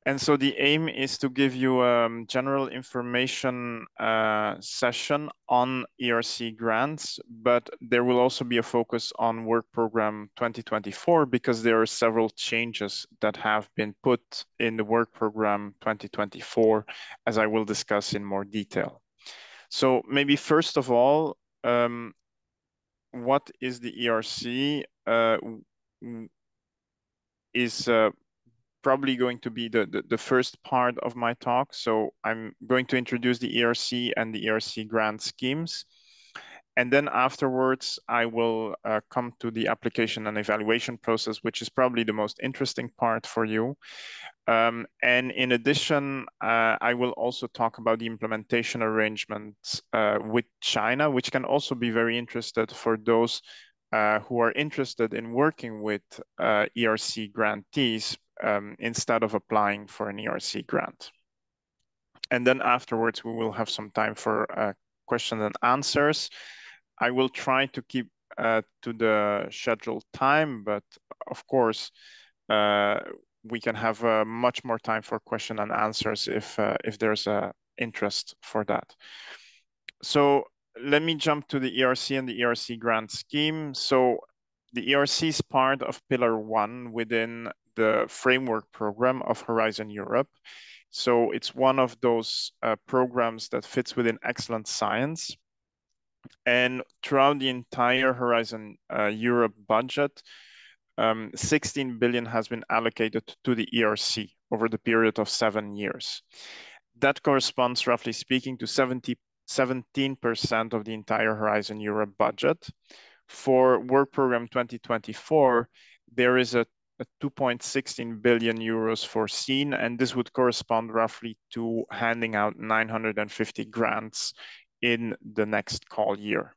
And so the aim is to give you a general information session on ERC grants, but there will also be a focus on Work Program 2024 because there are several changes that have been put in the Work Program 2024, as I will discuss in more detail. So maybe first of all, what is the ERC? Is probably going to be the first part of my talk. So I'm going to introduce the ERC and the ERC grant schemes. And then afterwards, I will come to the application and evaluation process, which is probably the most interesting part for you. And in addition, I will also talk about the implementation arrangements with China, which can also be very interesting for those who are interested in working with ERC grantees instead of applying for an ERC grant. And then afterwards, we will have some time for questions and answers. I will try to keep to the scheduled time, but of course, we can have much more time for question and answers if there's a interest for that. So let me jump to the ERC and the ERC grant scheme. So the ERC is part of Pillar 1 within the framework program of Horizon Europe. So it's one of those programs that fits within excellent science. And throughout the entire Horizon Europe budget, 16 billion has been allocated to the ERC over the period of 7 years. That corresponds, roughly speaking, to 17% of the entire Horizon Europe budget. For Work Program 2024, there is a 2.16 billion euros foreseen, and this would correspond roughly to handing out 950 grants in the next call year.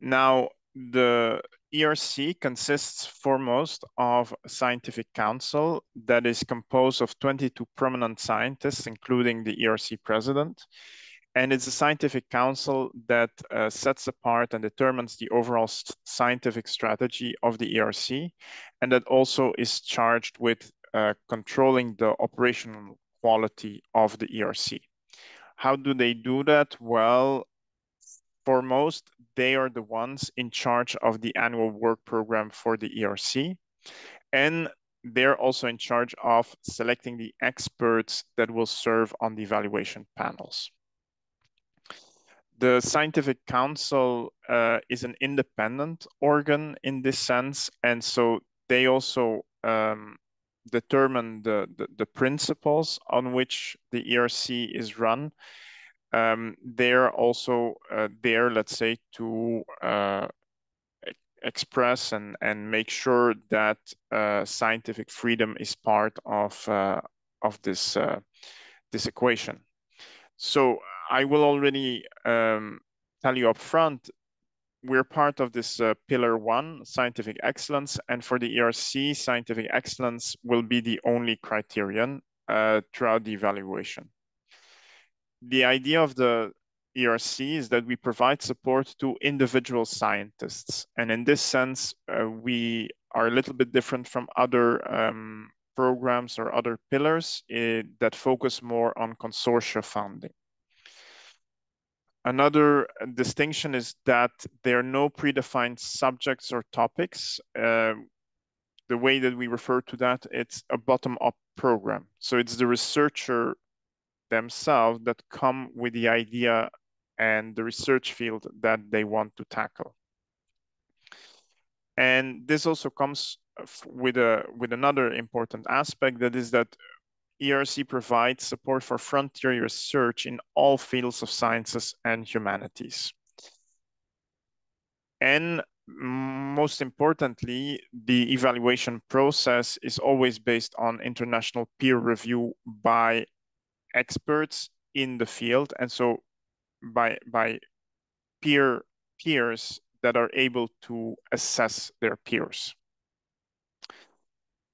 Now, the ERC consists foremost of a scientific council that is composed of 22 prominent scientists, including the ERC president. And it's a scientific council that sets apart and determines the overall scientific strategy of the ERC, and that also is charged with controlling the operational quality of the ERC. How do they do that? Well, foremost, they are the ones in charge of the annual work program for the ERC. And they're also in charge of selecting the experts that will serve on the evaluation panels. The Scientific Council is an independent organ in this sense. And so they also determine the principles on which the ERC is run. They're also there, let's say, to express and make sure that scientific freedom is part of this equation. So I will already tell you up front, we're part of this Pillar 1, scientific excellence, and for the ERC, scientific excellence will be the only criterion throughout the evaluation. The idea of the ERC is that we provide support to individual scientists. And in this sense, we are a little bit different from other programs or other pillars that focus more on consortia funding. Another distinction is that there are no predefined subjects or topics. The way that we refer to that, it's a bottom-up program. So it's the researcher themselves that come with the idea and the research field that they want to tackle. And this also comes with another important aspect, that is that ERC provides support for frontier research in all fields of sciences and humanities. And most importantly, the evaluation process is always based on international peer review by experts in the field, and so by peers that are able to assess their peers.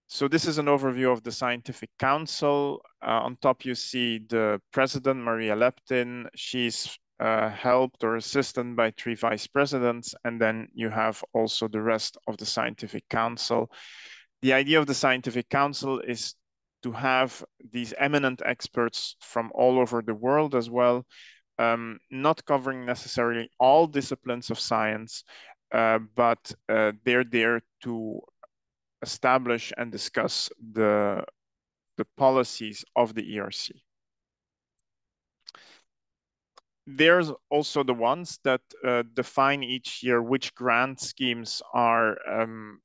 So this is an overview of the Scientific Council. On top, you see the president, Maria Leptin. She's helped or assisted by 3 vice presidents, and then you have also the rest of the Scientific Council. The idea of the Scientific Council is to have these eminent experts from all over the world as well, not covering necessarily all disciplines of science, but they're there to establish and discuss the policies of the ERC. There's also the ones that define each year which grant schemes are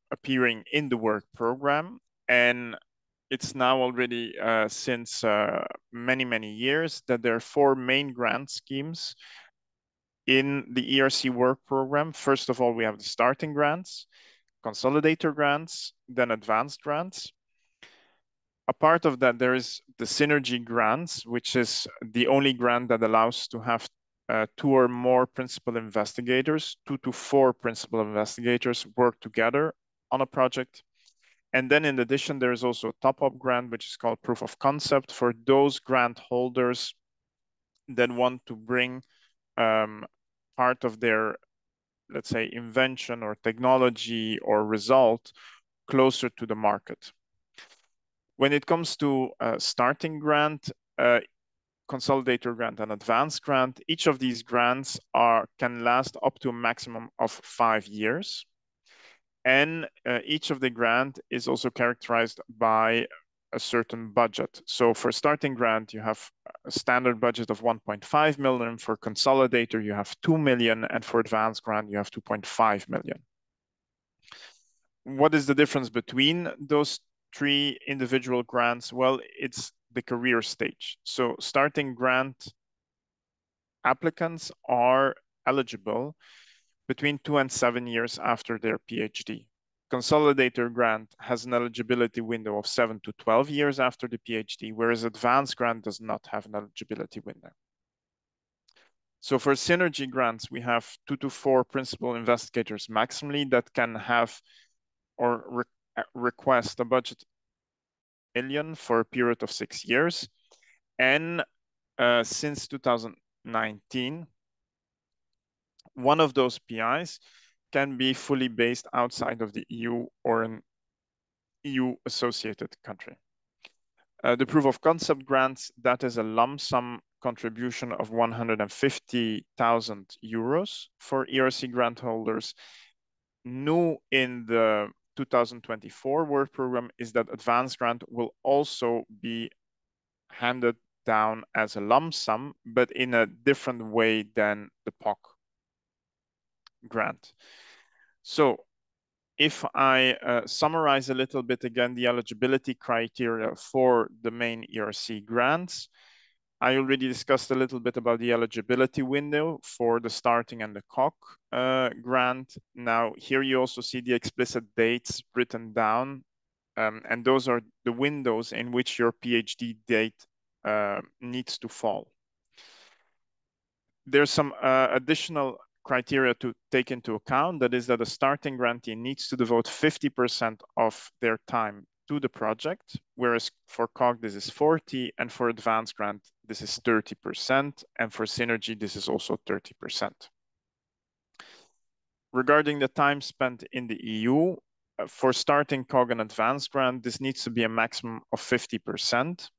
appearing in the work program. And it's now already since many, many years that there are 4 main grant schemes in the ERC work program. First of all, we have the starting grants, consolidator grants, then advanced grants. A part of that, there is the synergy grants, which is the only grant that allows to have 2 or more principal investigators, 2 to 4 principal investigators work together on a project. And then in addition, there is also a top-up grant, which is called proof of concept for those grant holders that want to bring part of their, let's say, invention or technology or result closer to the market. When it comes to starting grant, consolidator grant, and advanced grant, each of these grants can last up to a maximum of 5 years. And each of the grant is also characterized by a certain budget. So for starting grant, you have a standard budget of 1.5 million. For consolidator, you have 2 million. And for advanced grant, you have 2.5 million. What is the difference between those 3 individual grants? Well, it's the career stage. So starting grant applicants are eligible between 2 and 7 years after their PhD. Consolidator grant has an eligibility window of 7 to 12 years after the PhD, whereas advanced grant does not have an eligibility window. So for synergy grants, we have 2 to 4 principal investigators maximally that can have or request a budget million for a period of 6 years. And since 2019, one of those PIs can be fully based outside of the EU or an EU associated country. The proof of concept grants, that is a lump sum contribution of 150,000 euros for ERC grant holders. New in the 2024 work program is that advanced grant will also be handed down as a lump sum, but in a different way than the POC grant. So if I summarize a little bit again, the eligibility criteria for the main ERC grants, I already discussed a little bit about the eligibility window for the starting and the COC grant. Now, here you also see the explicit dates written down, and those are the windows in which your PhD date needs to fall. There's some additional criteria to take into account. That is that a starting grantee needs to devote 50% of their time to the project, whereas for COG this is 40%, and for advanced grant this is 30%, and for synergy this is also 30%. Regarding the time spent in the EU, for starting COG and advanced grant, this needs to be a maximum of 50%.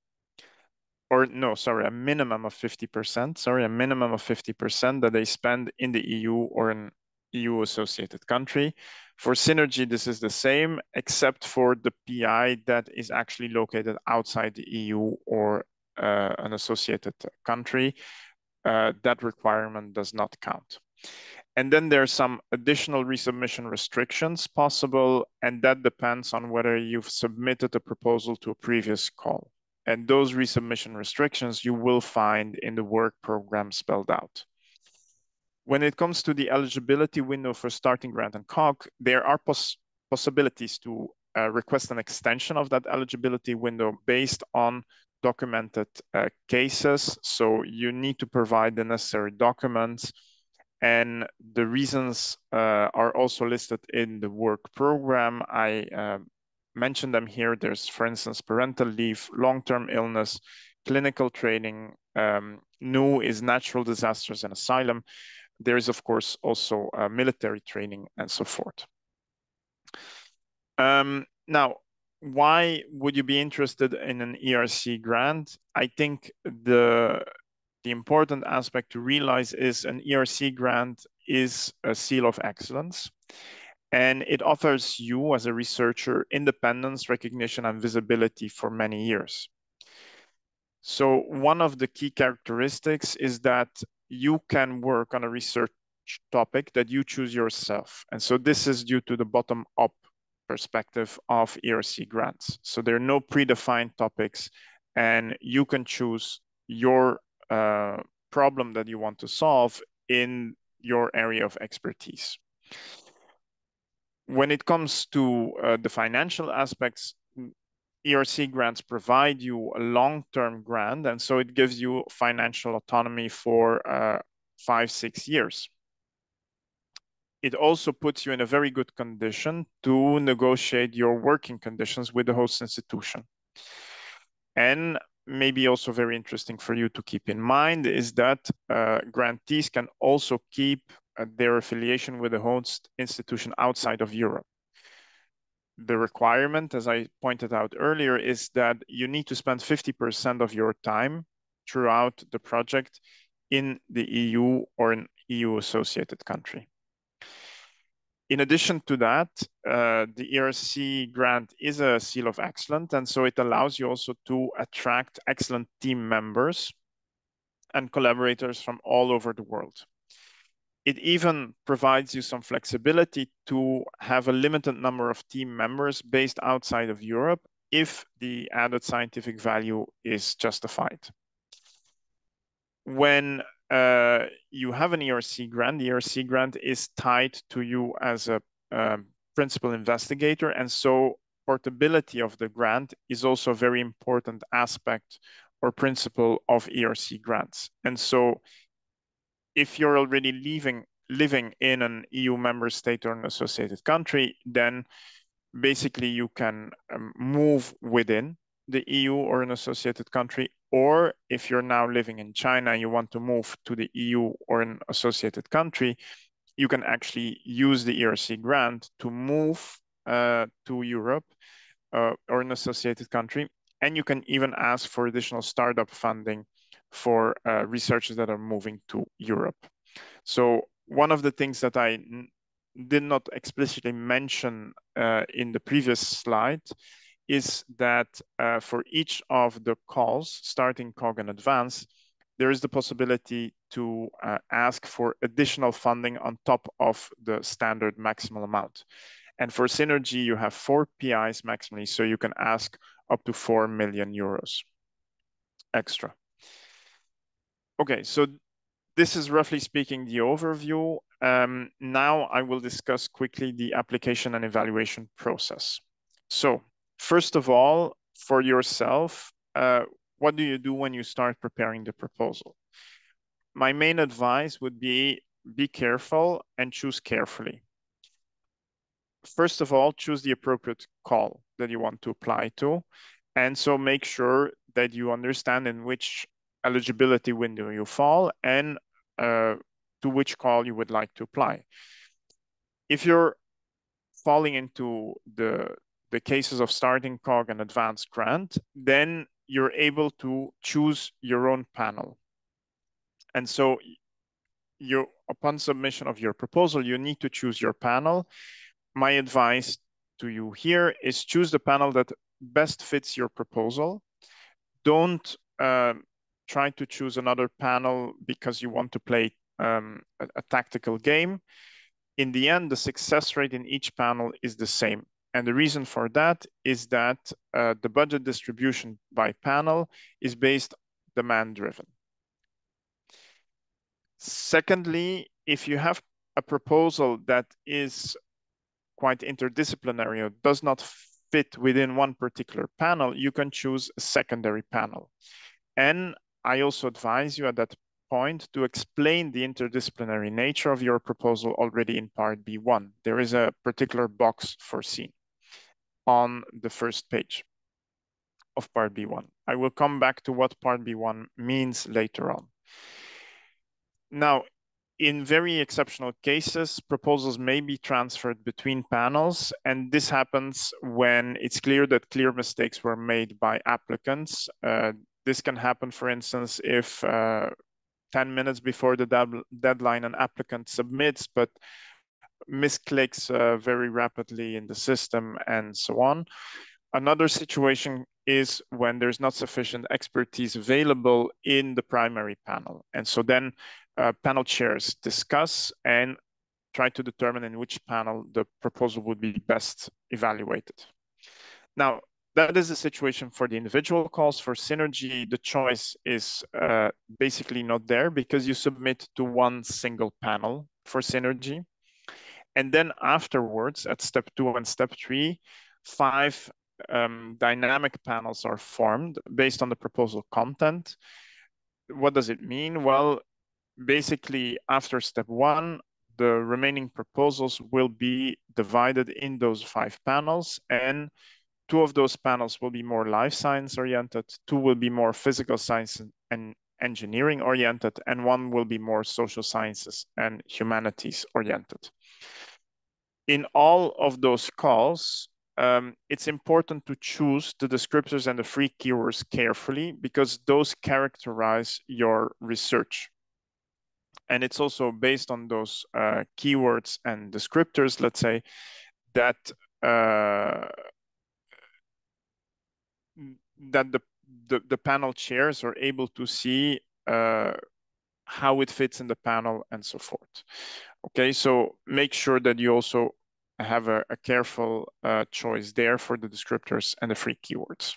Or no, sorry, a minimum of 50%, sorry, a minimum of 50% that they spend in the EU or an EU associated country. For synergy, this is the same, except for the PI that is actually located outside the EU or an associated country. That requirement does not count. And then there are some additional resubmission restrictions possible, and that depends on whether you've submitted a proposal to a previous call. And those resubmission restrictions you will find in the work program spelled out. When it comes to the eligibility window for starting grant and COG, there are possibilities to request an extension of that eligibility window based on documented cases. So you need to provide the necessary documents, and the reasons are also listed in the work program. I mention them here. There's, for instance, parental leave, long-term illness, clinical training. New is natural disasters and asylum. There is, of course, also military training and so forth. Now, why would you be interested in an ERC grant? I think the important aspect to realize is an ERC grant is a seal of excellence, and it offers you as a researcher independence, recognition, and visibility for many years. So one of the key characteristics is that you can work on a research topic that you choose yourself. And so this is due to the bottom-up perspective of ERC grants. So there are no predefined topics, and you can choose your problem that you want to solve in your area of expertise. When it comes to the financial aspects, ERC grants provide you a long-term grant, and so it gives you financial autonomy for 5-6 years. It also puts you in a very good condition to negotiate your working conditions with the host institution. And maybe also very interesting for you to keep in mind is that grantees can also keep their affiliation with the host institution outside of Europe. The requirement, as I pointed out earlier, is that you need to spend 50% of your time throughout the project in the EU or an EU associated country. In addition to that, the ERC grant is a seal of excellence, and so it allows you also to attract excellent team members and collaborators from all over the world. It even provides you some flexibility to have a limited number of team members based outside of Europe if the added scientific value is justified. When you have an ERC grant, the ERC grant is tied to you as a principal investigator, and so portability of the grant is also a very important aspect or principle of ERC grants. And so if you're already living in an EU member state or an associated country, then basically you can move within the EU or an associated country. Or if you're now living in China and you want to move to the EU or an associated country, you can actually use the ERC grant to move to Europe or an associated country. And you can even ask for additional startup funding for researchers that are moving to Europe. So one of the things that I did not explicitly mention in the previous slide is that for each of the calls, starting, COG, and advance, there is the possibility to ask for additional funding on top of the standard maximal amount. And for Synergy, you have 4 PIs maximally, so you can ask up to 4 million euros extra. Okay, so this is roughly speaking the overview. Now I will discuss quickly the application and evaluation process. So first of all, for yourself, what do you do when you start preparing the proposal? My main advice would be careful and choose carefully. First of all, choose the appropriate call that you want to apply to. And so make sure that you understand in which eligibility window you fall and to which call you would like to apply. If you're falling into the cases of starting, COG, and advanced grant, then you're able to choose your own panel. And so upon submission of your proposal, you need to choose your panel. My advice to you here is choose the panel that best fits your proposal. Don't try to choose another panel because you want to play a tactical game. In the end, the success rate in each panel is the same. And the reason for that is that the budget distribution by panel is based demand-driven. Secondly, if you have a proposal that is quite interdisciplinary or does not fit within one particular panel, you can choose a secondary panel. And I also advise you at that point to explain the interdisciplinary nature of your proposal already in part B1. There is a particular box foreseen on the first page of part B1. I will come back to what part B1 means later on. Now, in very exceptional cases, proposals may be transferred between panels, and this happens when it's clear that clear mistakes were made by applicants. This can happen, for instance, if 10 minutes before the deadline an applicant submits, but misclicks very rapidly in the system and so on. Another situation is when there's not sufficient expertise available in the primary panel. And so then panel chairs discuss and try to determine in which panel the proposal would be best evaluated. Now, that is the situation for the individual calls. For Synergy, the choice is basically not there because you submit to one single panel for Synergy. And then afterwards, at step 2 and step 3, 5 dynamic panels are formed based on the proposal content. What does it mean? Well, basically, after step 1, the remaining proposals will be divided in those 5 panels, and 2 of those panels will be more life science oriented, 2 will be more physical science and engineering oriented, and 1 will be more social sciences and humanities oriented. In all of those calls, it's important to choose the descriptors and the free keywords carefully because those characterize your research. And it's also based on those keywords and descriptors, let's say, that the panel chairs are able to see how it fits in the panel and so forth. Okay, so make sure that you also have a careful choice there for the descriptors and the free keywords.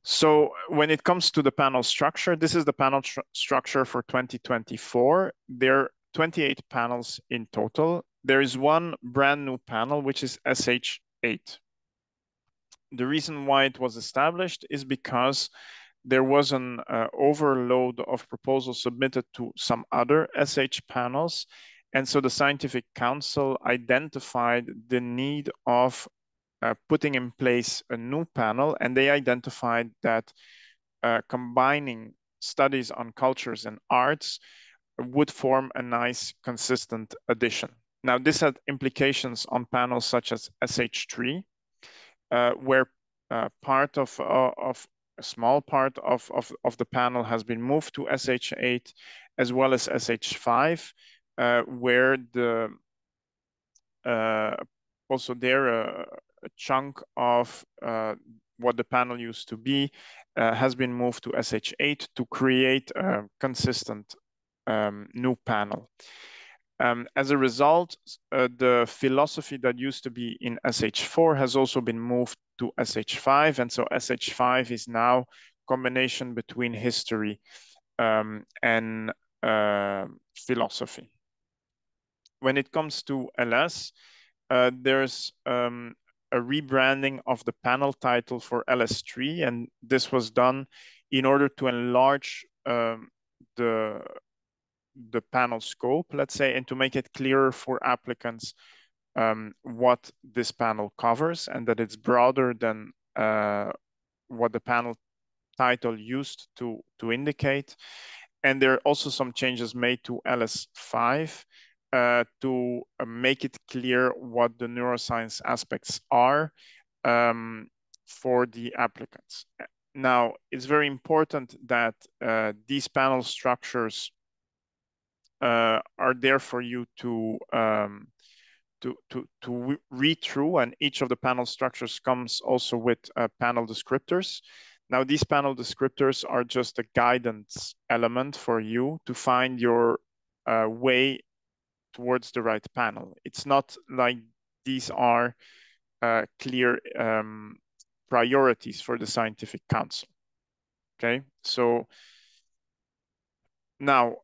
So when it comes to the panel structure, this is the panel structure for 2024. There are 28 panels in total. There is one brand new panel, which is SH8. The reason why it was established is because there was an overload of proposals submitted to some other SH panels. And so the Scientific Council identified the need of putting in place a new panel, and they identified that combining studies on cultures and arts would form a nice, consistent addition. Now, this had implications on panels such as SH3, where part of a small part of the panel has been moved to SH8, as well as SH5, where the also there a chunk of what the panel used to be has been moved to SH8 to create a consistent new panel. As a result, the philosophy that used to be in SH4 has also been moved to SH5, and so SH5 is now a combination between history and philosophy. When it comes to LS, there's a rebranding of the panel title for LS3, and this was done in order to enlarge the panel scope, let's say, and to make it clearer for applicants what this panel covers, and that it's broader than what the panel title used to indicate. And there are also some changes made to LS5 to make it clear what the neuroscience aspects are for the applicants. Now, it's very important that these panel structures are there for you to read through, and each of the panel structures comes also with panel descriptors. Now, these panel descriptors are just a guidance element for you to find your way towards the right panel. It's not like these are clear priorities for the Scientific Council. Okay, so now,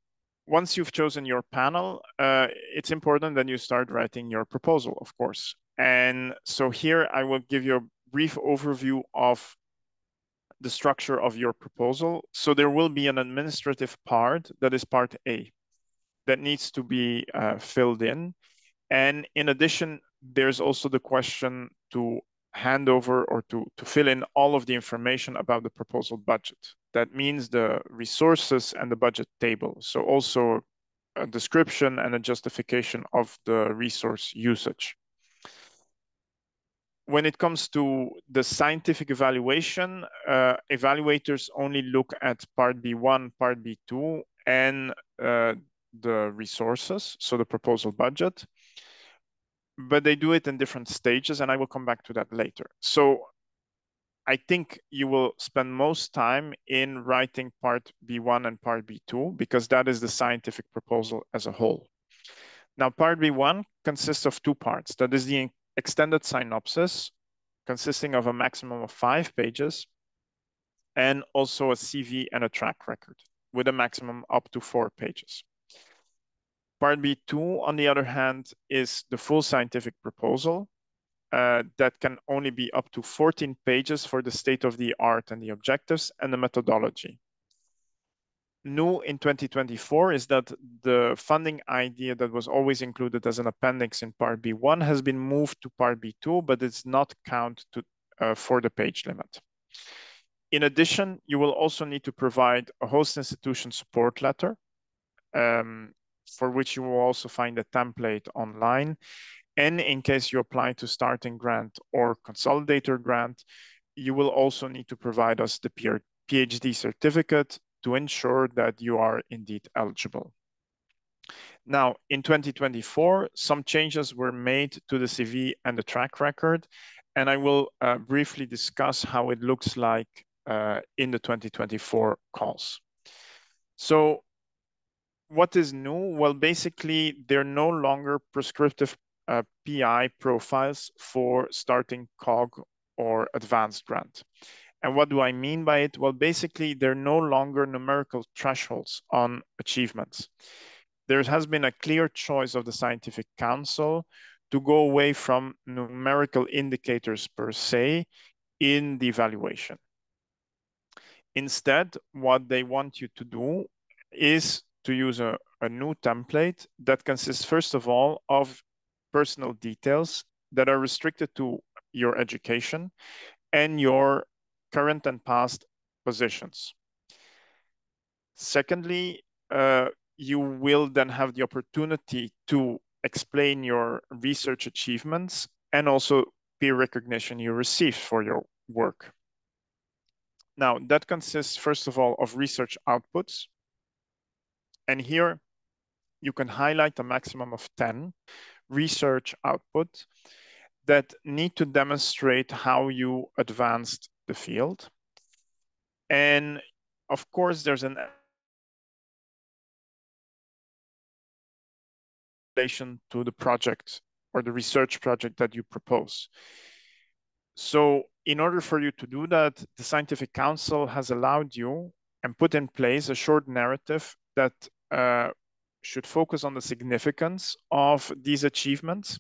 once you've chosen your panel, it's important that you start writing your proposal, of course. And so here I will give you a brief overview of the structure of your proposal. So there will be an administrative part that is part A that needs to be filled in. And in addition, there's also the question to hand over or to fill in all of the information about the proposal budget. That means the resources and the budget table. So also a description and a justification of the resource usage. When it comes to the scientific evaluation, evaluators only look at part B1, part B2, and the resources, so the proposal budget, but they do it in different stages, and I will come back to that later. So I think you will spend most time in writing part B1 and part B2 because that is the scientific proposal as a whole. Now, part B1 consists of two parts. That is the extended synopsis, consisting of a maximum of 5 pages, and also a CV and a track record with a maximum up to 4 pages. Part B2, on the other hand, is the full scientific proposal that can only be up to 14 pages for the state of the art and the objectives and the methodology. New in 2024 is that the funding idea that was always included as an appendix in part B1 has been moved to part B2, but it's not counted for the page limit. In addition, you will also need to provide a host institution support letter, for which you will also find a template online. And in case you apply to starting grant or consolidator grant, you will also need to provide us the PhD certificate to ensure that you are indeed eligible. Now, in 2024, some changes were made to the CV and the track record, and I will briefly discuss how it looks like in the 2024 calls. So what is new? Well, basically, they're no longer prescriptive PI profiles for starting COG or advanced grant. And what do I mean by it? Well, basically, they're no longer numerical thresholds on achievements. There has been a clear choice of the Scientific Council to go away from numerical indicators per se in the evaluation. Instead, what they want you to do is to use a new template that consists, first of all, of personal details that are restricted to your education and your current and past positions. Secondly, you will then have the opportunity to explain your research achievements and also peer recognition you received for your work. Now, that consists, first of all, of research outputs. And here you can highlight a maximum of 10 research outputs that need to demonstrate how you advanced the field. And of course, there's an relation to the project or the research project that you propose. So in order for you to do that, the Scientific Council has allowed you and put in place a short narrative that should focus on the significance of these achievements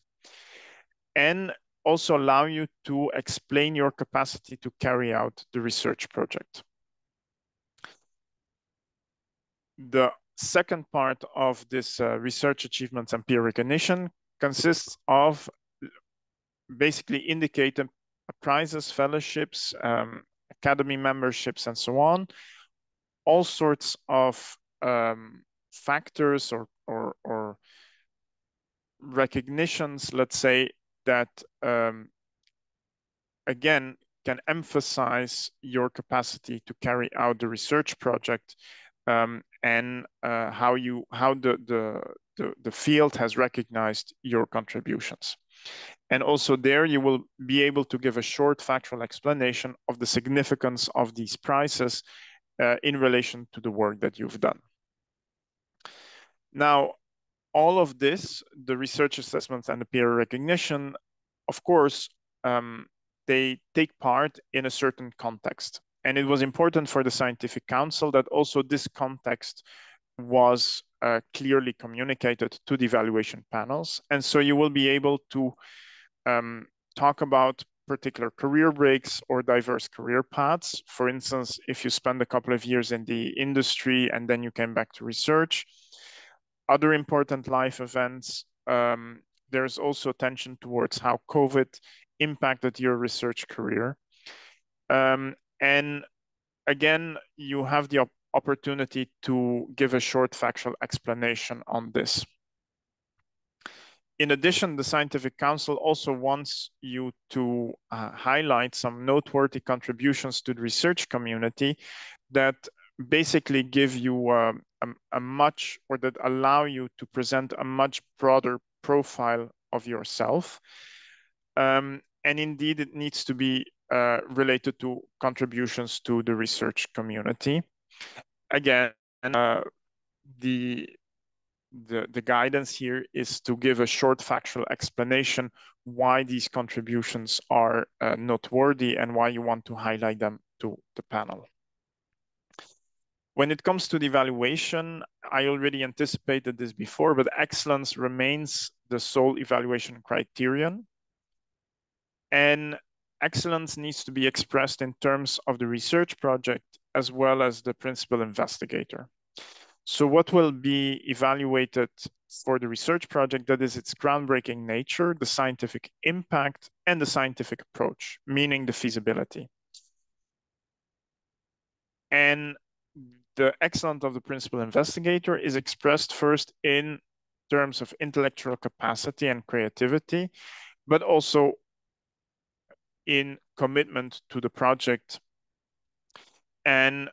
and also allow you to explain your capacity to carry out the research project. The second part of this research achievements and peer recognition consists of basically indicating prizes, fellowships, academy memberships, and so on, all sorts of factors or recognitions, let's say, that again can emphasize your capacity to carry out the research project and how the field has recognized your contributions. And also there you will be able to give a short factual explanation of the significance of these prizes in relation to the work that you've done. Now, all of this, the research assessments and the peer recognition, of course, they take part in a certain context. And it was important for the Scientific Council that also this context was clearly communicated to the evaluation panels. And so you will be able to talk about particular career breaks or diverse career paths. For instance, if you spend a couple of years in the industry and then you came back to research. Other important life events, there's also attention towards how COVID impacted your research career. And again, you have the opportunity to give a short factual explanation on this. In addition, the Scientific Council also wants you to highlight some noteworthy contributions to the research community that basically give you a much, or that allow you to present a much broader profile of yourself. And indeed, it needs to be related to contributions to the research community. Again, the guidance here is to give a short factual explanation why these contributions are noteworthy and why you want to highlight them to the panel. When it comes to the evaluation, I already anticipated this before, but excellence remains the sole evaluation criterion. And excellence needs to be expressed in terms of the research project as well as the principal investigator. So what will be evaluated for the research project? That is its groundbreaking nature, the scientific impact, and the scientific approach, meaning the feasibility. And the excellence of the principal investigator is expressed first in terms of intellectual capacity and creativity, but also in commitment to the project. And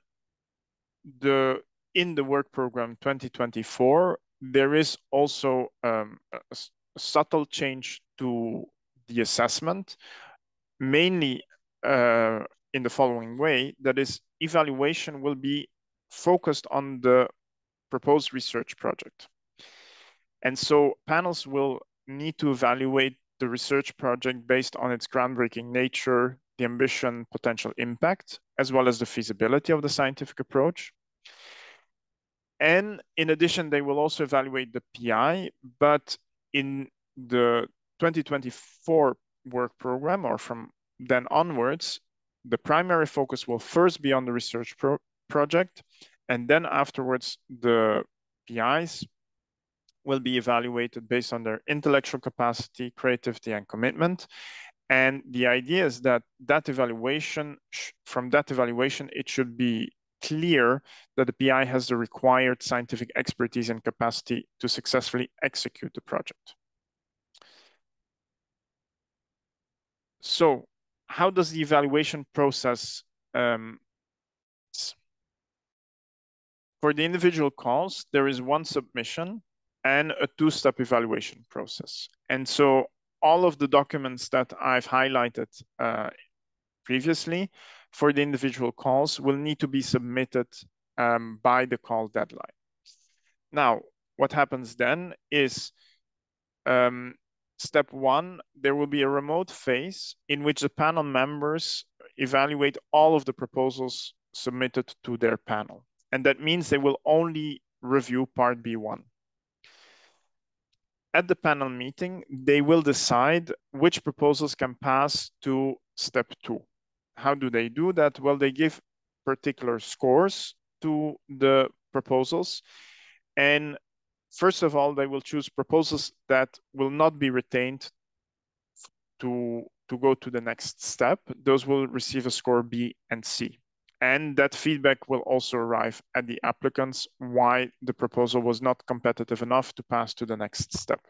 in the work program 2024, there is also a subtle change to the assessment, mainly in the following way, that is, evaluation will be focused on the proposed research project. And so panels will need to evaluate the research project based on its groundbreaking nature, the ambition, potential impact, as well as the feasibility of the scientific approach. And in addition, they will also evaluate the PI, but in the 2024 work program, or from then onwards, the primary focus will first be on the research project, and then afterwards, the PIs will be evaluated based on their intellectual capacity, creativity, and commitment. And the idea is that from that evaluation, it should be clear that the PI has the required scientific expertise and capacity to successfully execute the project. So how does the evaluation process for the individual calls? There is one submission and a two-step evaluation process. And so all of the documents that I've highlighted previously for the individual calls will need to be submitted by the call deadline. Now, what happens then is step one, there will be a remote phase in which the panel members evaluate all of the proposals submitted to their panel. And that means they will only review part B1. At the panel meeting, they will decide which proposals can pass to step two. How do they do that? Well, they give particular scores to the proposals. And first of all, they will choose proposals that will not be retained to go to the next step. Those will receive a score B and C. And that feedback will also arrive at the applicants why the proposal was not competitive enough to pass to the next step.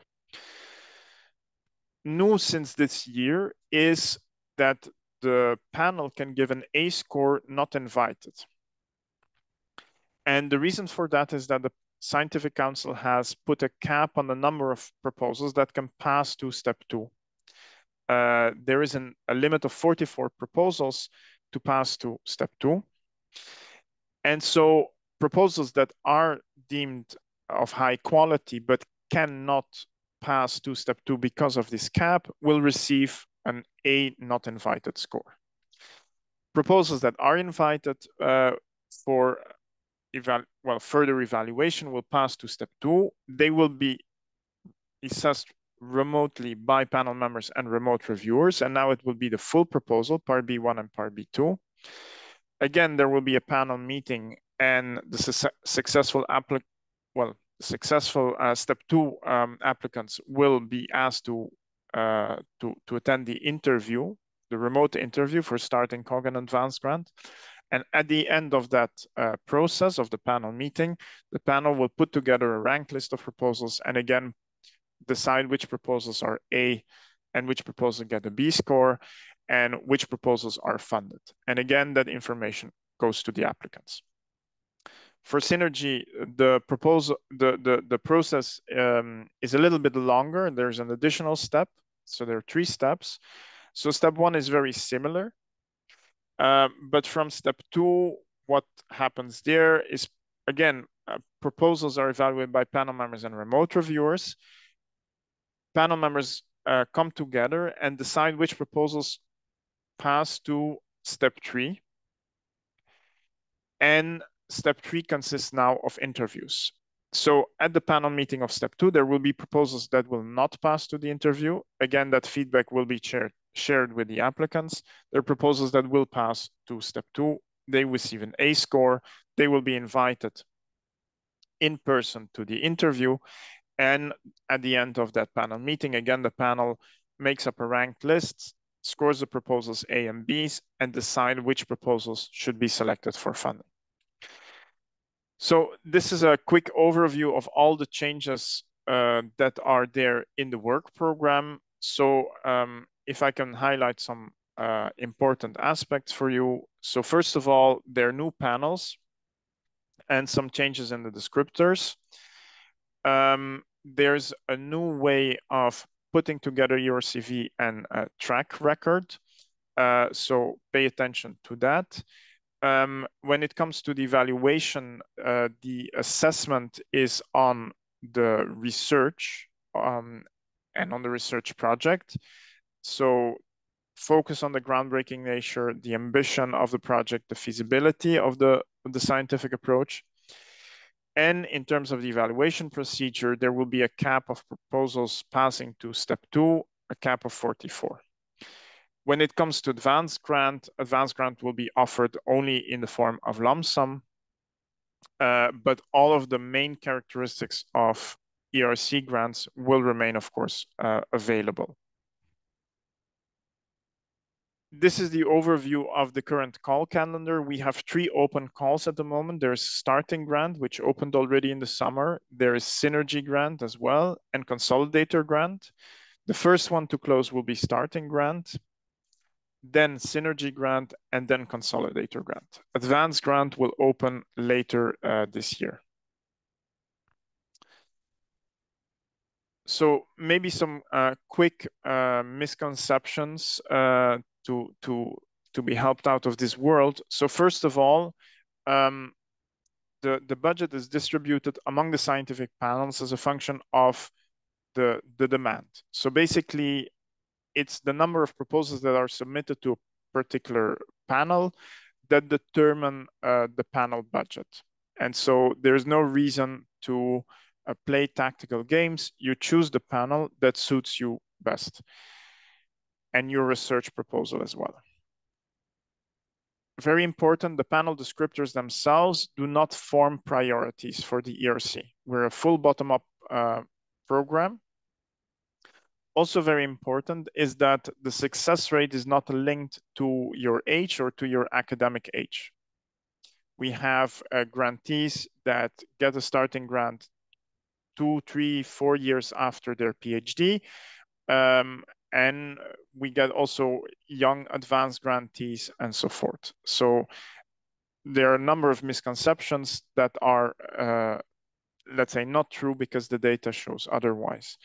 New since this year is that the panel can give an A score not invited. And the reason for that is that the Scientific Council has put a cap on the number of proposals that can pass to step two. There is a limit of 44 proposals to pass to step two. And so proposals that are deemed of high quality but cannot pass to step two because of this cap will receive an A not invited score. Proposals that are invited for further evaluation will pass to step two. They will be assessed remotely by panel members and remote reviewers. And now it will be the full proposal, part B1 and part B2. Again, there will be a panel meeting and the successful step two applicants will be asked to attend the interview, the remote interview for starting COG and advanced grant. And at the end of that process of the panel meeting, the panel will put together a rank list of proposals and again, decide which proposals are A and which proposals get a B score and which proposals are funded. And again, that information goes to the applicants. For Synergy, the process is a little bit longer. There's an additional step. So there are 3 steps. So step 1 is very similar. But from step 2, what happens there is, again, proposals are evaluated by panel members and remote reviewers. Panel members come together and decide which proposals pass to step 3. And step 3 consists now of interviews. So at the panel meeting of step 2, there will be proposals that will not pass to the interview. Again, that feedback will be shared with the applicants. There are proposals that will pass to step 2. They receive an A score. They will be invited in person to the interview. And at the end of that panel meeting, again, the panel makes up a ranked list, scores the proposals A and Bs, and decide which proposals should be selected for funding. So this is a quick overview of all the changes that are there in the work program. So if I can highlight some important aspects for you. So first of all, there are new panels and some changes in the descriptors. There's a new way of putting together your CV and track record. So pay attention to that. When it comes to the evaluation, the assessment is on the research and on the research project. So focus on the groundbreaking nature, the ambition of the project, the feasibility of the scientific approach. And in terms of the evaluation procedure, there will be a cap of proposals passing to step 2, a cap of 44. When it comes to advanced grant will be offered only in the form of lump sum, but all of the main characteristics of ERC grants will remain, of course, available. This is the overview of the current call calendar. We have 3 open calls at the moment. There's Starting Grant, which opened already in the summer. There is Synergy Grant as well, and Consolidator Grant. The first one to close will be Starting Grant, then Synergy Grant, and then Consolidator Grant. Advanced Grant will open later this year. So maybe some quick misconceptions to be helped out of this world. So first of all, the budget is distributed among the scientific panels as a function of the demand. So basically, it's the number of proposals that are submitted to a particular panel that determine the panel budget. And so there's no reason to play tactical games. You choose the panel that suits you best and your research proposal as well. Very important, the panel descriptors themselves do not form priorities for the ERC. We're a full bottom-up program. Also very important is that the success rate is not linked to your age or to your academic age. We have grantees that get a starting grant 2, 3, 4 years after their PhD. And we get also young advanced grantees and so forth. So there are a number of misconceptions that are, let's say, not true because the data shows otherwise.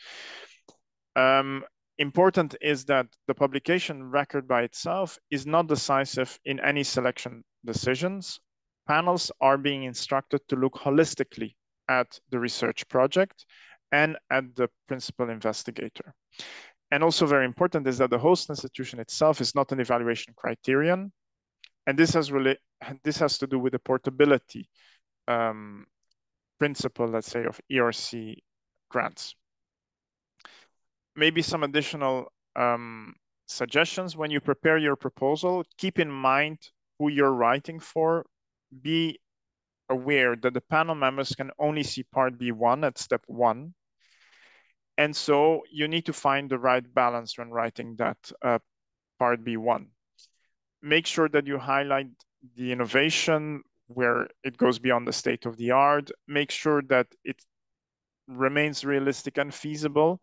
Important is that the publication record by itself is not decisive in any selection decisions. Panels are being instructed to look holistically at the research project and at the principal investigator. And also very important is that the host institution itself is not an evaluation criterion. And this has to do with the portability principle, let's say, of ERC grants. Maybe some additional suggestions. When you prepare your proposal, keep in mind who you're writing for. Be aware that the panel members can only see part B1 at step 1. And so you need to find the right balance when writing that part B1. Make sure that you highlight the innovation where it goes beyond the state of the art. Make sure that it remains realistic and feasible.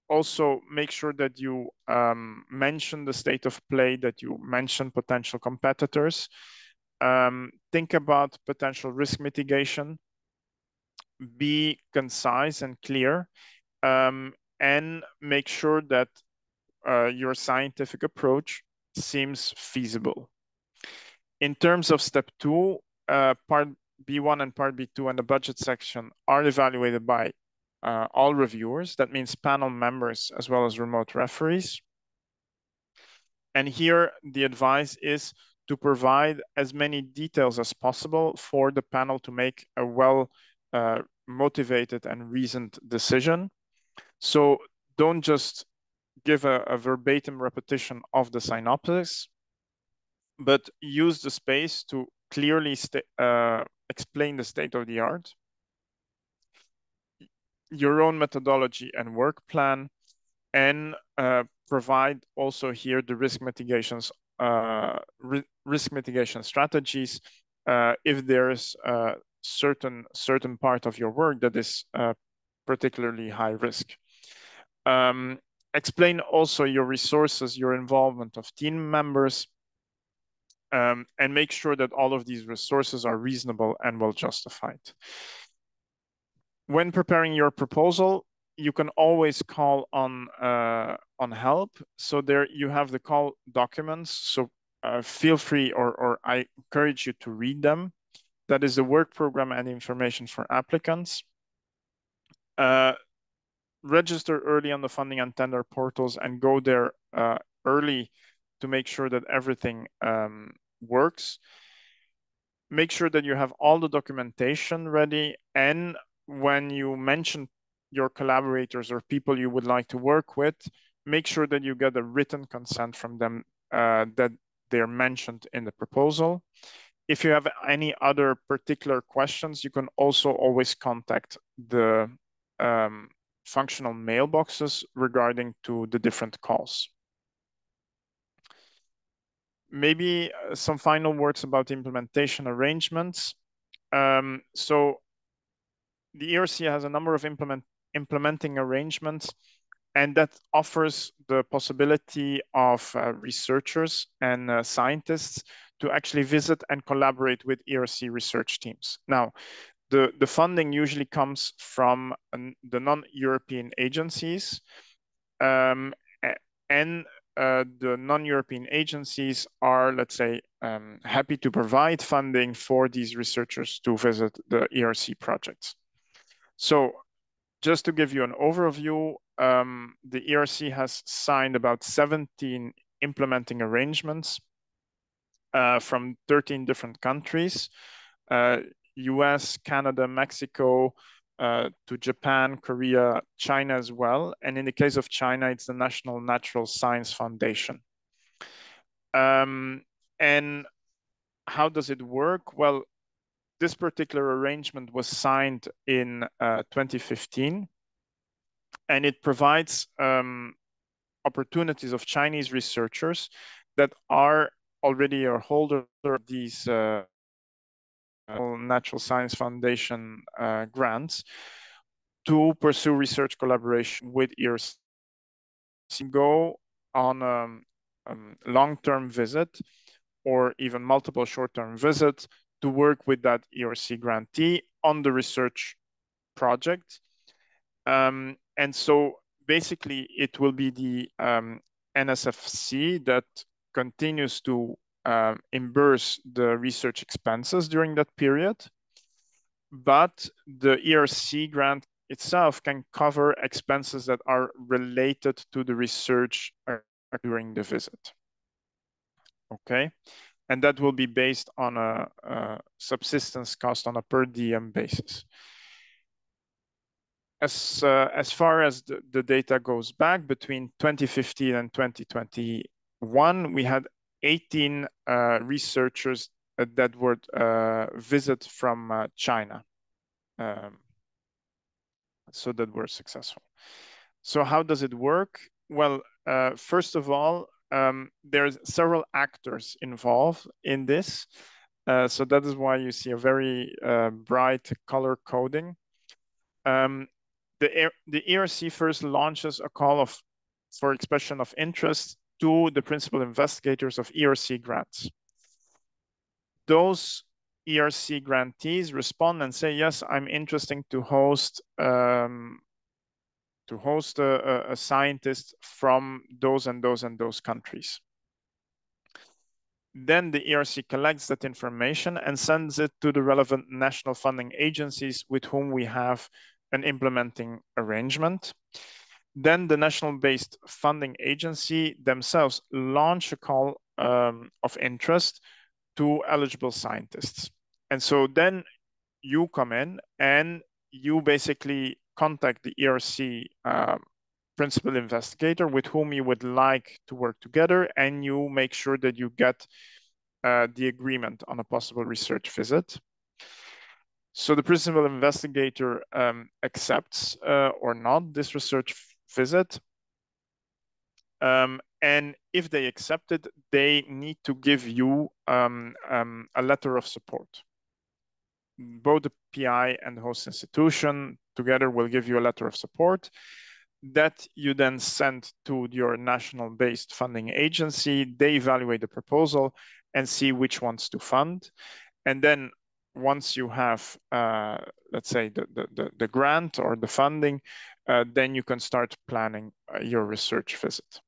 Also, make sure that you mention the state of play, that you mention potential competitors. Think about potential risk mitigation. Be concise and clear, and make sure that your scientific approach seems feasible. In terms of step two, part B1 and part B2 and the budget section are evaluated by all reviewers. That means panel members as well as remote referees. And here the advice is to provide as many details as possible for the panel to make a well motivated and reasoned decision. So don't just give a verbatim repetition of the synopsis, but use the space to clearly explain the state of the art, your own methodology and work plan, and provide also here the risk mitigations, risk mitigation strategies if there's a certain part of your work that is particularly high risk. Explain also your resources, your involvement of team members, and make sure that all of these resources are reasonable and well justified. When preparing your proposal, you can always call on help. So there you have the call documents. So feel free, or I encourage you to read them. That is the work program and information for applicants. Register early on the funding and tender portals and go there early to make sure that everything works. Make sure that you have all the documentation ready, and when you mention your collaborators or people you would like to work with, make sure that you get a written consent from them that they're mentioned in the proposal. If you have any other particular questions, you can also always contact the functional mailboxes regarding to the different calls. Maybe some final words about implementation arrangements. So the ERC has a number of implementing arrangements, and that offers the possibility of researchers and scientists to actually visit and collaborate with ERC research teams. Now, the funding usually comes from the non-European agencies, and the non-European agencies are, let's say, happy to provide funding for these researchers to visit the ERC projects. So just to give you an overview, the ERC has signed about 17 implementing arrangements from 13 different countries, US, Canada, Mexico, to Japan, Korea, China as well. And in the case of China, it's the National Natural Science Foundation. And how does it work? Well, this particular arrangement was signed in 2015, and it provides opportunities of Chinese researchers that are already a holder of these Natural Science Foundation grants to pursue research collaboration with ERC. Go on a long-term visit or even multiple short-term visits to work with that ERC grantee on the research project. And so basically it will be the NSFC that continues to reimburse the research expenses during that period, but the ERC grant itself can cover expenses that are related to the research during the visit. Okay, and that will be based on a subsistence cost on a per diem basis. As far as the data goes back between 2015 and 2021, we had 18 researchers that would visit from China. So that were successful. So how does it work? Well, first of all, there's several actors involved in this. So that is why you see a very bright color coding. The ERC first launches a call for expression of interest to the principal investigators of ERC grants. Those ERC grantees respond and say, yes, I'm interested to host a scientist from those and those and those countries. Then the ERC collects that information and sends it to the relevant national funding agencies with whom we have an implementing arrangement. Then the national-based funding agency themselves launch a call of interest to eligible scientists. And so then you come in and you basically contact the ERC principal investigator with whom you would like to work together, and you make sure that you get the agreement on a possible research visit. So the principal investigator accepts or not this research visit. And if they accept it, they need to give you a letter of support. Both the PI and the host institution together will give you a letter of support that you then send to your national-based funding agency. They evaluate the proposal and see which ones to fund. And then once you have, let's say, the grant or the funding, then you can start planning your research visit.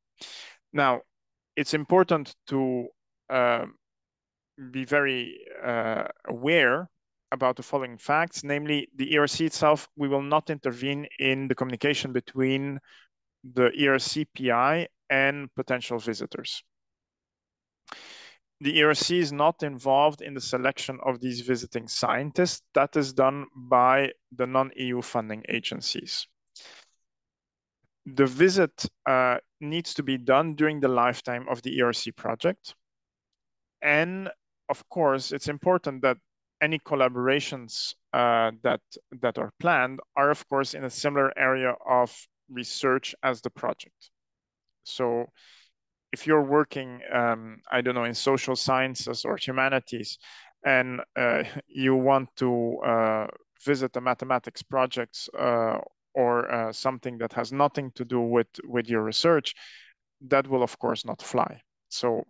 Now, it's important to be very aware about the following facts, namely the ERC itself. We will not intervene in the communication between the ERC PI and potential visitors. The ERC is not involved in the selection of these visiting scientists. That is done by the non-EU funding agencies. The visit needs to be done during the lifetime of the ERC project. And of course, it's important that any collaborations that are planned are, of course, in a similar area of research as the project. So if you're working, I don't know, in social sciences or humanities, and you want to visit a mathematics project or something that has nothing to do with your research, that will, of course, not fly. So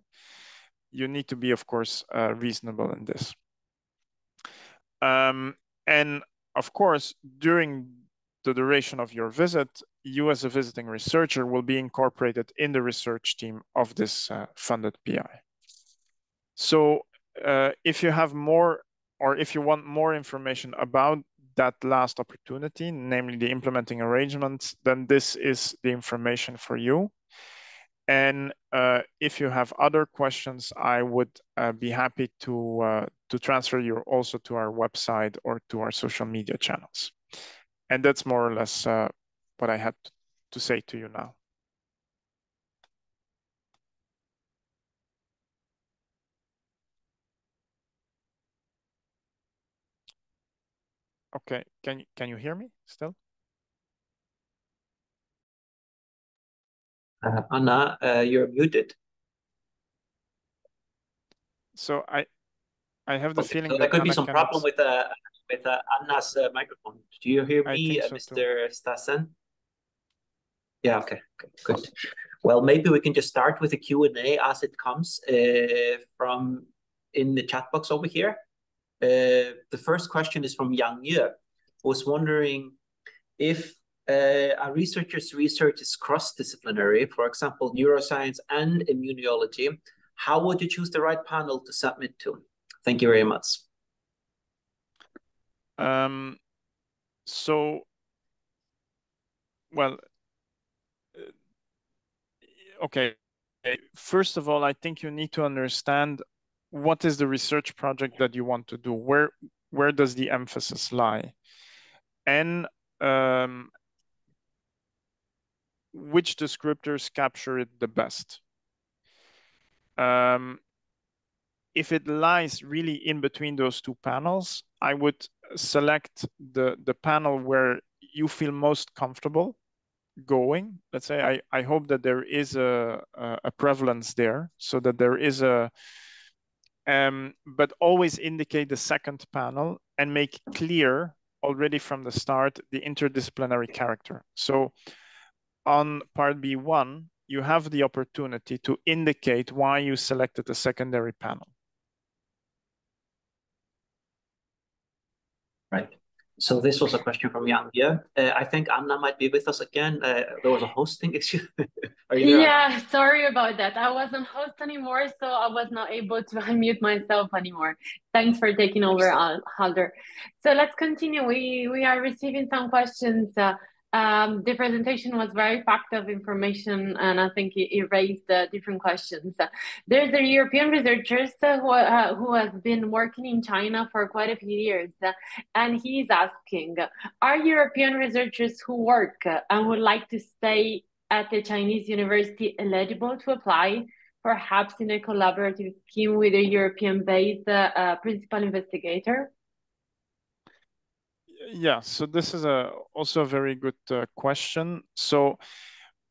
you need to be, of course, reasonable in this. And of course, during the duration of your visit, you as a visiting researcher will be incorporated in the research team of this funded PI. So if you have more, or if you want more information about that last opportunity, namely the implementing arrangements, then this is the information for you. And if you have other questions, I would be happy to transfer you also to our website or to our social media channels. And that's more or less what I had to say to you now. Okay, can you hear me still? Anna, you're muted. So I have the feeling so that there could be Anna some cannot... problem with Anna's microphone. Do you hear me, so Mr. Stassen? Yeah, okay, good. Well, maybe we can just start with the Q&A as it comes from in the chat box over here. The first question is from Yang Ye, who was wondering if a researcher's research is cross-disciplinary, for example, neuroscience and immunology, how would you choose the right panel to submit to? Thank you very much. So, well, okay. First of all, I think you need to understand what is the research project that you want to do. Where does the emphasis lie? And which descriptors capture it the best? If it lies really in between those two panels, I would select the panel where you feel most comfortable going. Let's say I hope that there is a prevalence there, so that there is a but always indicate the second panel and make clear already from the start the interdisciplinary character. So on part B1, you have the opportunity to indicate why you selected a secondary panel. Right. So this was a question from Jan here. I think Anna might be with us again. There was a hosting issue. Are you there, Anna? Yeah, sorry about that. I wasn't host anymore, so I was not able to unmute myself anymore. Thanks for taking over, Halder. So let's continue. We are receiving some questions. The presentation was very packed of information, and I think it raised different questions. There's a European researcher who has been working in China for quite a few years, and he's asking, are European researchers who work and would like to stay at a Chinese university eligible to apply, perhaps in a collaborative scheme with a European-based principal investigator? Yeah, so this is also a very good question. So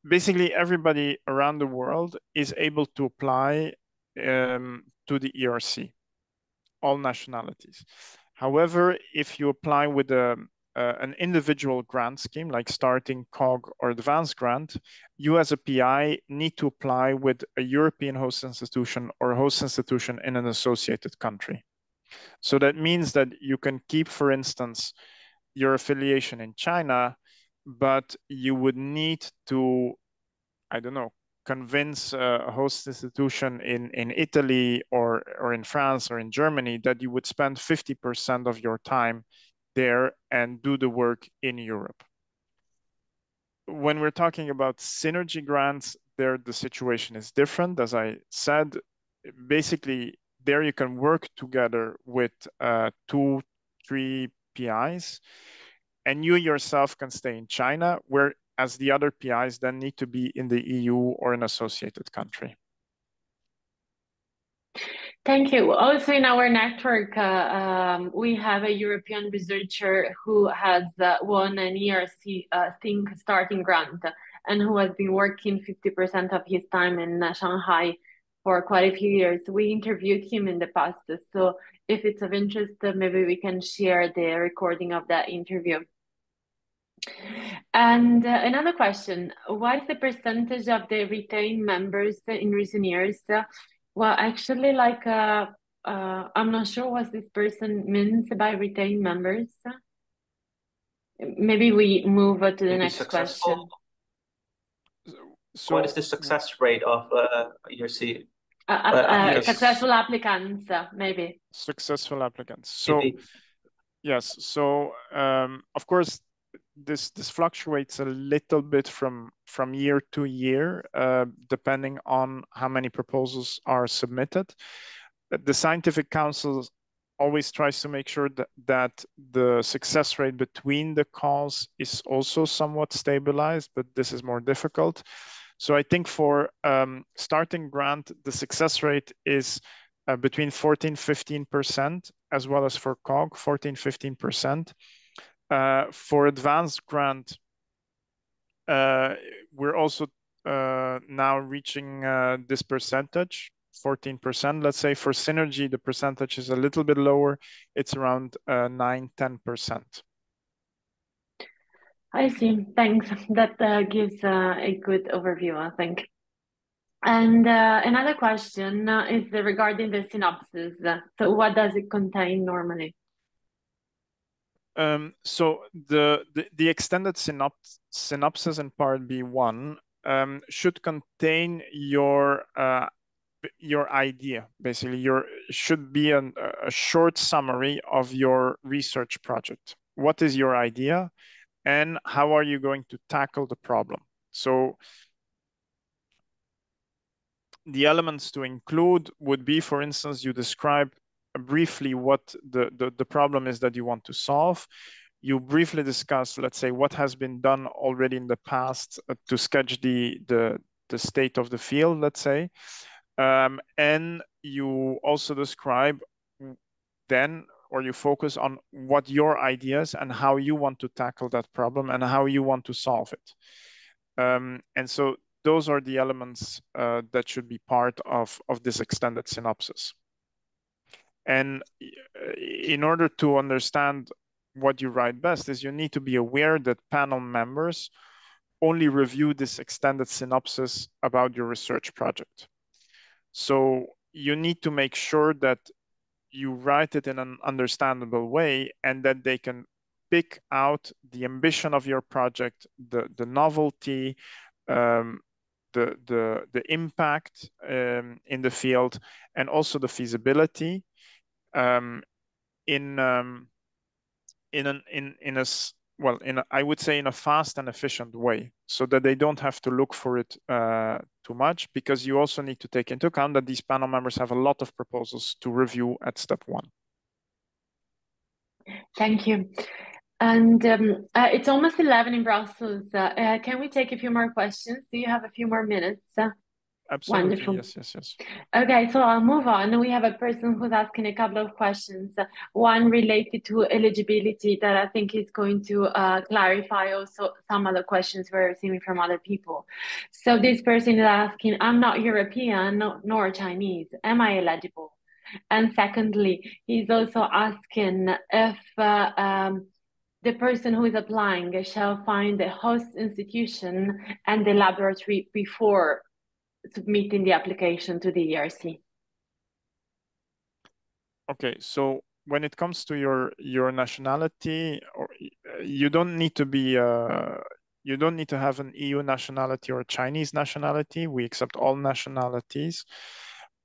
basically, everybody around the world is able to apply to the ERC, all nationalities. However, if you apply with an individual grant scheme like starting, COG, or advanced grant, you as a PI need to apply with a European host institution or a host institution in an associated country. So that means that you can keep, for instance, your affiliation in China, but you would need to, I don't know, convince a host institution in Italy or in France or in Germany that you would spend 50% of your time there and do the work in Europe. When we're talking about synergy grants, there the situation is different. As I said, basically there you can work together with 2, 3 PIs, and you yourself can stay in China, whereas the other PIs then need to be in the EU or an associated country. Thank you. Also in our network, we have a European researcher who has won an ERC Think Starting Grant and who has been working 50% of his time in Shanghai for quite a few years. We interviewed him in the past, so if it's of interest, maybe we can share the recording of that interview. And another question, what is the percentage of the retained members in recent years? Well, actually, like, I'm not sure what this person means by retained members. Maybe we move to the next question. So what is the success rate of ERC? Successful applicants, maybe. Successful applicants. So, maybe. Yes. So, of course, this fluctuates a little bit from year to year, depending on how many proposals are submitted. The Scientific Council always tries to make sure that the success rate between the calls is also somewhat stabilized, but this is more difficult. So I think for starting grant, the success rate is between 14-15%, as well as for COG, 14-15%. For advanced grant, we're also now reaching this percentage, 14%. Let's say for synergy, the percentage is a little bit lower. It's around 9-10%. I see. Thanks. That gives a good overview, I think. And another question is regarding the synopsis. So what does it contain normally? So the extended synopsis in part B1 should contain your idea. Basically, should be a short summary of your research project. What is your idea, and how are you going to tackle the problem? So the elements to include would be, for instance, you describe briefly what the problem is that you want to solve. You briefly discuss, let's say, what has been done already in the past to sketch the state of the field, let's say. And you also describe then, or you focus on what your ideas and how you want to tackle that problem and how you want to solve it. And so those are the elements that should be part of this extended synopsis. And in order to understand what you write best is you need to be aware that panel members only review this extended synopsis about your research project. So you need to make sure that you write it in an understandable way and that they can pick out the ambition of your project, the novelty, the impact in the field, and also the feasibility in I would say in a fast and efficient way, so that they don't have to look for it too much, because you also need to take into account that these panel members have a lot of proposals to review at step 1. Thank you. And it's almost 11 in Brussels. Can we take a few more questions? Do you have a few more minutes? Absolutely. Wonderful. Yes. Okay, so I'll move on. We have a person who's asking a couple of questions. One related to eligibility that I think is going to clarify also some other questions we're receiving from other people. So this person is asking, I'm not European nor Chinese. Am I eligible? And secondly, he's also asking if the person who is applying shall find the host institution and the laboratory before submitting the application to the ERC. Okay, so when it comes to your nationality, you don't need to be you don't need to have an EU nationality or a Chinese nationality. We accept all nationalities.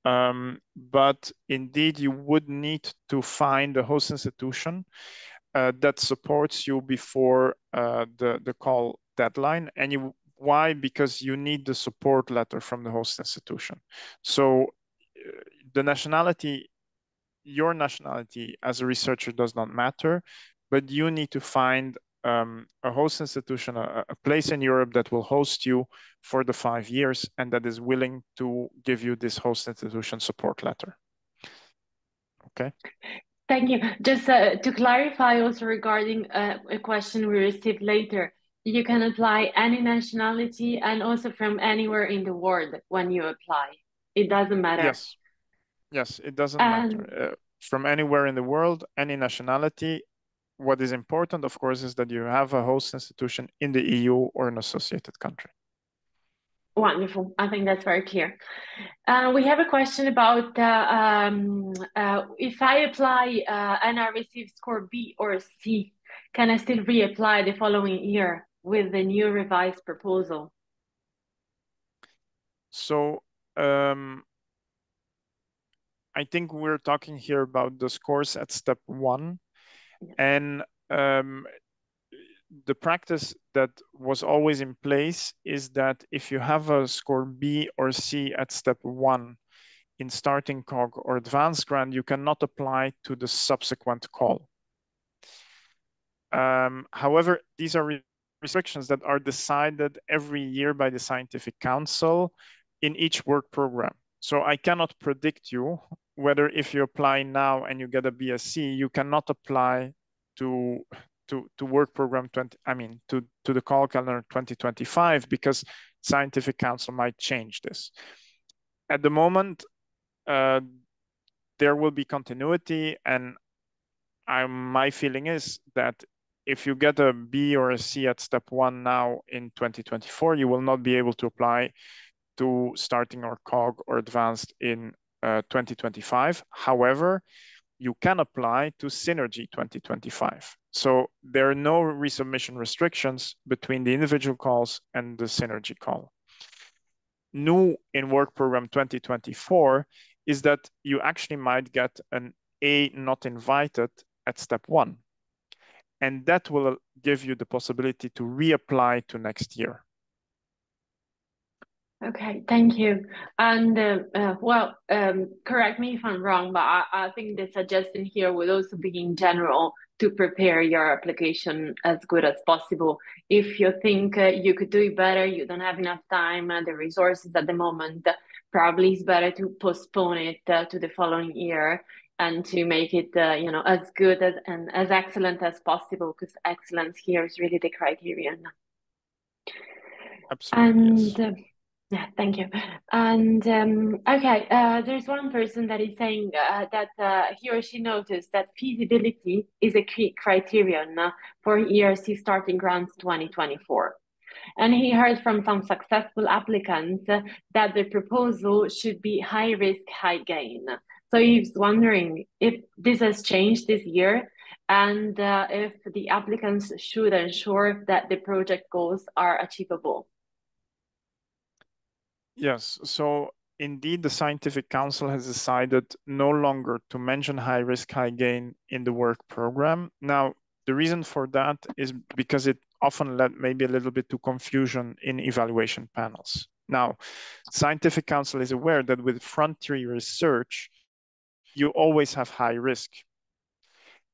But indeed, you would need to find a host institution that supports you before the call deadline. And why? Because you need the support letter from the host institution. So the nationality, your nationality as a researcher does not matter, but you need to find a host institution, a place in Europe that will host you for the 5 years and that is willing to give you this host institution support letter. Okay. Thank you. Just to clarify also regarding a question we received later, you can apply any nationality and also from anywhere in the world when you apply. It doesn't matter. Yes, it doesn't matter. From anywhere in the world, any nationality. What is important, of course, is that you have a host institution in the EU or an associated country. Wonderful. I think that's very clear. We have a question about if I apply and I receive score B or C, can I still reapply the following year with the new revised proposal? So I think we're talking here about the scores at step 1. Yeah. And the practice that was always in place is that if you have a score B or C at step 1 in starting COG or advanced grant, you cannot apply to the subsequent call. However, these are restrictions that are decided every year by the scientific council in each work program. So I cannot predict you whether if you apply now and you get a BSc, you cannot apply to work program 20, to the call calendar 2025, because scientific council might change this. At the moment, there will be continuity, and my feeling is that if you get a B or a C at step 1 now in 2024, you will not be able to apply to starting or COG or advanced in 2025. However, you can apply to Synergy 2025. So there are no resubmission restrictions between the individual calls and the Synergy call. New in work program 2024 is that you actually might get an A not invited at step 1. And that will give you the possibility to reapply to next year. Okay, thank you. And correct me if I'm wrong, but I think the suggestion here would also be in general to prepare your application as good as possible. If you think you could do it better, you don't have enough time and the resources at the moment, probably it's better to postpone it to the following year and to make it as good and as excellent as possible, because excellence here is really the criterion. Absolutely, yes. And yeah, thank you. And okay, there's one person that is saying that he or she noticed that feasibility is a key criterion for ERC starting grants 2024. And he heard from some successful applicants that the proposal should be high risk, high gain. So he's wondering if this has changed this year and if the applicants should ensure that the project goals are achievable. Yes, so indeed, the Scientific Council has decided no longer to mention high risk, high gain in the work program. Now, the reason for that is because it often led maybe a little bit to confusion in evaluation panels. Now, Scientific Council is aware that with frontier research, you always have high risk.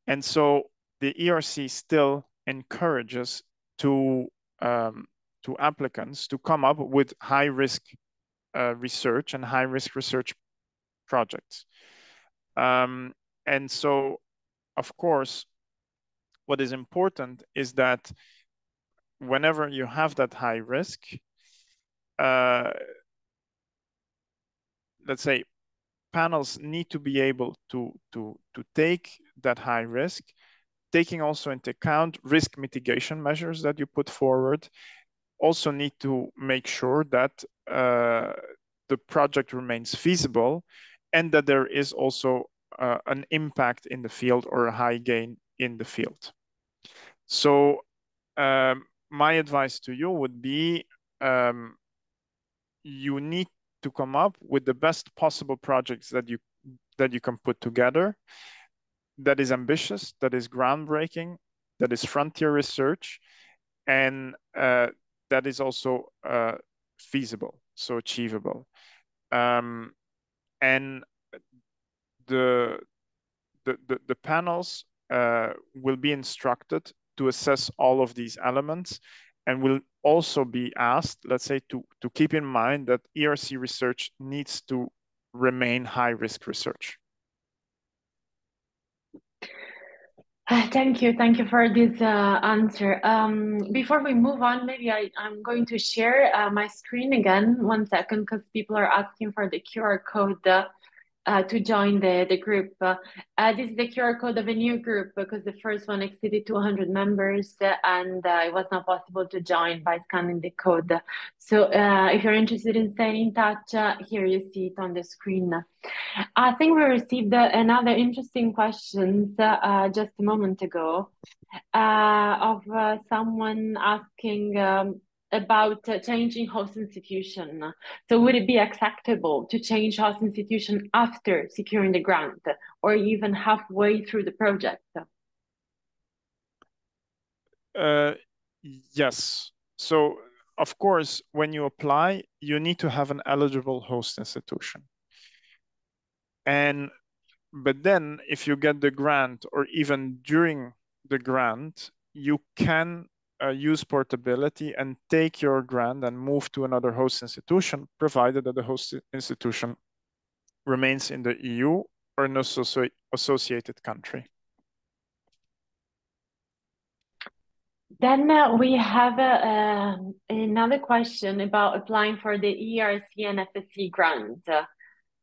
And so the ERC still encourages um, to applicants to come up with high risk research and high risk research projects. And so, of course, what is important is that whenever you have that high risk, let's say panels need to be able to take that high risk, taking also into account risk mitigation measures that you put forward, also need to make sure that the project remains feasible and that there is also an impact in the field or a high gain in the field. So my advice to you would be you need to come up with the best possible projects that you can put together, that is ambitious, that is groundbreaking, that is frontier research, and that is also feasible, so achievable. And the panels will be instructed to assess all of these elements and will also be asked, let's say, to keep in mind that ERC research needs to remain high-risk research. Thank you for this answer. Before we move on, maybe I'm going to share my screen again, 1 second, because people are asking for the QR code to join the group. This is the QR code of a new group because the first one exceeded 200 members and it was not possible to join by scanning the code. So if you're interested in staying in touch, here you see it on the screen. I think we received another interesting question just a moment ago of someone asking about changing host institution. So would it be acceptable to change host institution after securing the grant or even halfway through the project? Yes. So, of course, when you apply, you need to have an eligible host institution. But then if you get the grant or even during the grant, you can use portability and take your grant and move to another host institution, provided that the host institution remains in the EU or an associated country. Then we have another question about applying for the ERC and FSC grant.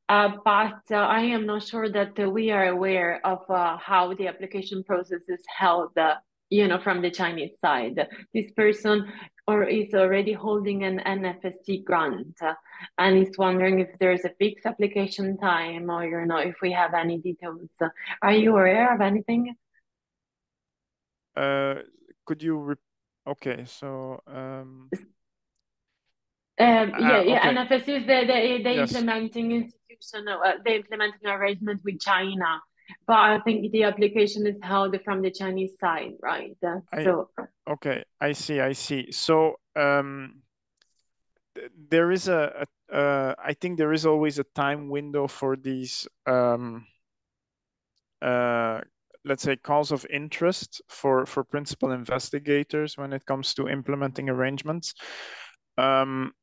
But I am not sure that we are aware of how the application process is held, from the Chinese side. This person is already holding an NFSC grant and is wondering if there's a fixed application time or, if we have any details. Are you aware of anything? Could you okay, so okay. NFSC is the yes. implementing institution, the implementing arrangement with China, but I think the application is held from the Chinese side, right? Okay, I see. So there is I think there is always a time window for these let's say calls of interest for principal investigators when it comes to implementing arrangements. I'm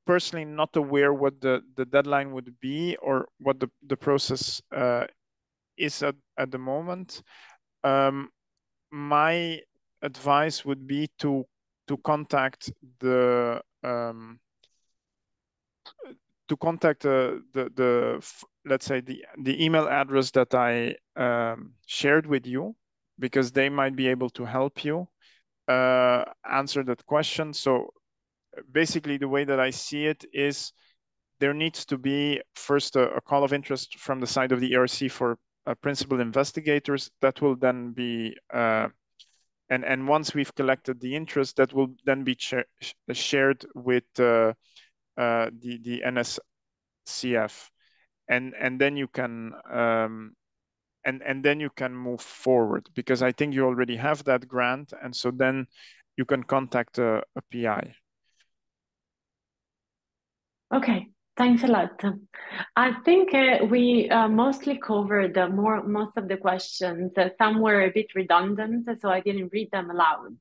personally not aware what the deadline would be or what the process is at the moment. my advice would be to contact the let's say the email address that I shared with you, because they might be able to help you answer that question. So basically, the way that I see it is there needs to be first a call of interest from the side of the ERC for principal investigators. That will then be and once we've collected the interest, that will then be shared with the NSCF, and then you can and then you can move forward, because I think you already have that grant, and so then you can contact a PI. Okay, thanks a lot. I think we mostly covered most of the questions. Some were a bit redundant, so I didn't read them aloud.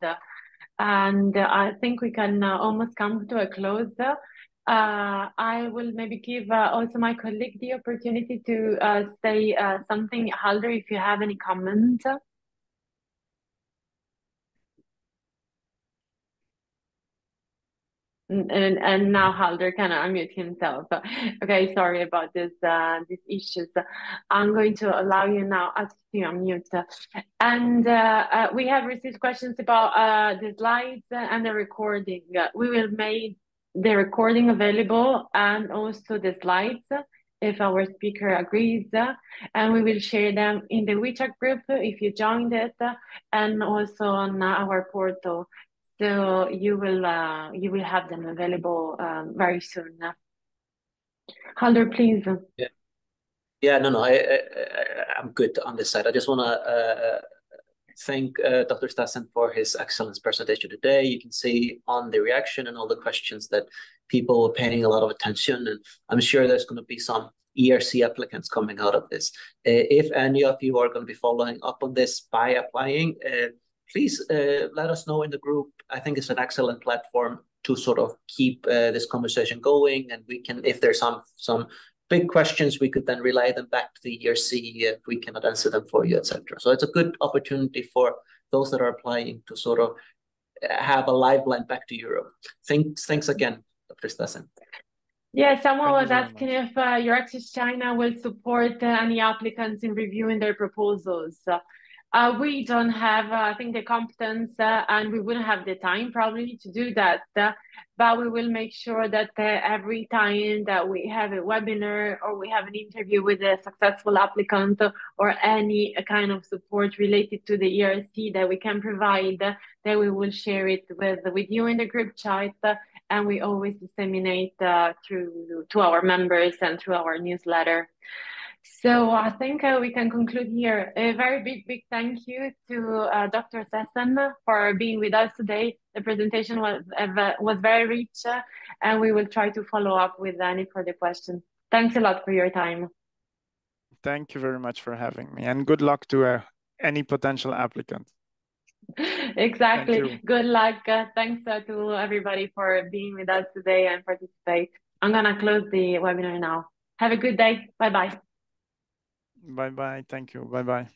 And I think we can almost come to a close. I will maybe give also my colleague the opportunity to say something. Halder, if you have any comment. And now Halder can unmute himself. Okay, sorry about this these issues. I'm going to allow you now ask you to unmute. And we have received questions about the slides and the recording. We will make the recording available and also the slides if our speaker agrees, and we will share them in the WeChat group if you joined it, and also on our portal. So you will have them available very soon. Halder, please. Yeah, no, I'm good on this side. I just want to thank Dr. Stassen for his excellent presentation today. You can see on the reaction and all the questions that people were paying a lot of attention, and I'm sure there's going to be some ERC applicants coming out of this. If any of you are going to be following up on this by applying, please let us know in the group. I think it's an excellent platform to sort of keep this conversation going, and we can, if there's some big questions, we could then relay them back to the ERC if we cannot answer them for you, etc. So it's a good opportunity for those that are applying to sort of have a lifeline back to Europe. Thanks again, Dr. Stassen. Yeah, someone was asking if ERC China will support any applicants in reviewing their proposals. We don't have, I think, the competence, and we wouldn't have the time probably to do that. But we will make sure that every time that we have a webinar or we have an interview with a successful applicant or any kind of support related to the ERC that we can provide, that we will share it with you in the group chat, and we always disseminate to our members and through our newsletter. So I think we can conclude here. A very big thank you to Dr. Stassen for being with us today. The presentation was very rich, and we will try to follow up with any further questions. Thanks a lot for your time. Thank you very much for having me, and good luck to any potential applicant. Exactly. Good luck. Thanks to everybody for being with us today and participate. I'm gonna close the webinar now. Have a good day. Bye-bye. Bye-bye. Thank you. Bye-bye.